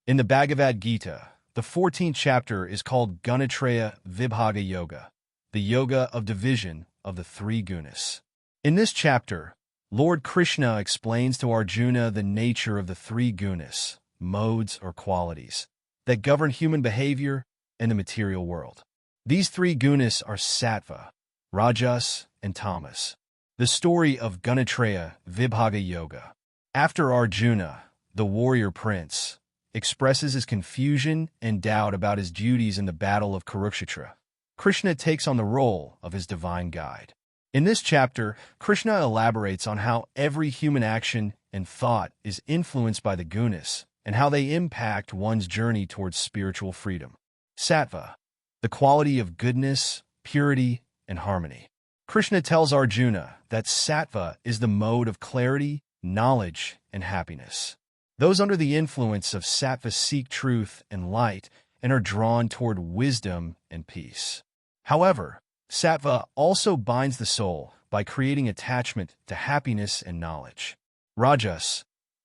In the Bhagavad Gita, the 14th chapter is called Gunatraya Vibhaga Yoga, the yoga of division of the three gunas. In this chapter, Lord Krishna explains to Arjuna the nature of the three gunas, modes or qualities, that govern human behavior and the material world. These three gunas are sattva, rajas, and tamas. The story of Gunatraya Vibhaga Yoga. After Arjuna, the warrior prince, expresses his confusion and doubt about his duties in the battle of Kurukshetra, Krishna takes on the role of his divine guide. In this chapter, Krishna elaborates on how every human action and thought is influenced by the gunas and how they impact one's journey towards spiritual freedom. Sattva, the quality of goodness, purity, and harmony. Krishna tells Arjuna that sattva is the mode of clarity, knowledge, and happiness. Those under the influence of sattva seek truth and light and are drawn toward wisdom and peace. However, sattva also binds the soul by creating attachment to happiness and knowledge. Rajas,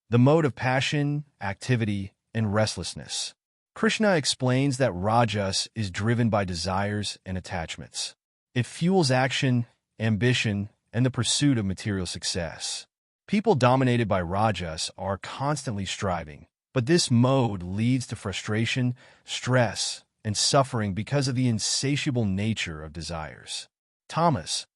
the mode of passion, activity, and restlessness. Krishna explains that rajas is driven by desires and attachments. It fuels action, ambition, and the pursuit of material success. People dominated by rajas are constantly striving, but this mode leads to frustration, stress, and suffering because of the insatiable nature of desires. Tamas,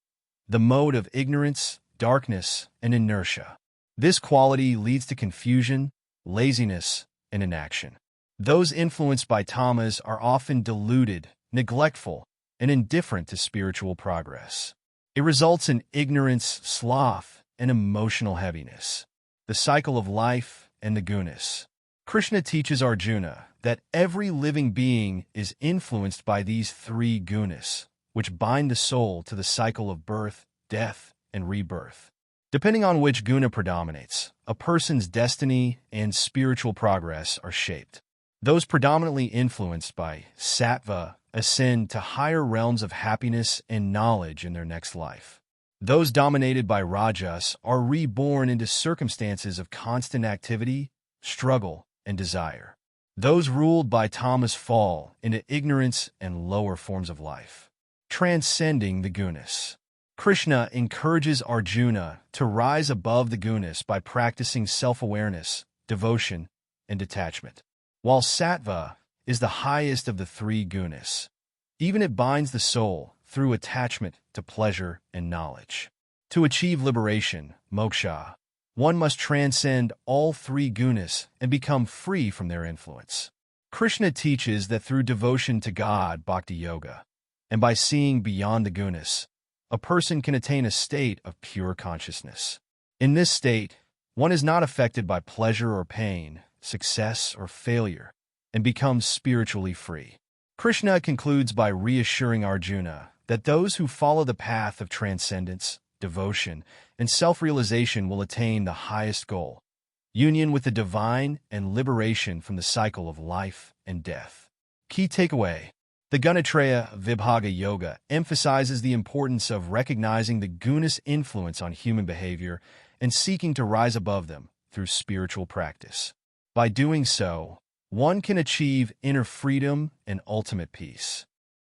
the mode of ignorance, darkness, and inertia. This quality leads to confusion, laziness, and inaction. Those influenced by tamas are often deluded, neglectful, and indifferent to spiritual progress. It results in ignorance, sloth, and emotional heaviness. The cycle of life and the gunas. Krishna teaches Arjuna that every living being is influenced by these three gunas, which bind the soul to the cycle of birth, death, and rebirth. Depending on which guna predominates, a person's destiny and spiritual progress are shaped. Those predominantly influenced by sattva ascend to higher realms of happiness and knowledge in their next life. Those dominated by rajas are reborn into circumstances of constant activity, struggle, and desire. Those ruled by tamas fall into ignorance and lower forms of life. Transcending the gunas. Krishna encourages Arjuna to rise above the gunas by practicing self-awareness, devotion, and detachment. While sattva is the highest of the three gunas, even it binds the soul through attachment to pleasure and knowledge. To achieve liberation, moksha, one must transcend all three gunas and become free from their influence. Krishna teaches that through devotion to God, bhakti yoga, and by seeing beyond the gunas, a person can attain a state of pure consciousness. In this state, one is not affected by pleasure or pain, success or failure, and becomes spiritually free. Krishna concludes by reassuring Arjuna that those who follow the path of transcendence, devotion, and self-realization will attain the highest goal, union with the divine and liberation from the cycle of life and death. Key takeaway: the Gunatraya Vibhaga Yoga emphasizes the importance of recognizing the gunas' influence on human behavior and seeking to rise above them through spiritual practice. By doing so, one can achieve inner freedom and ultimate peace.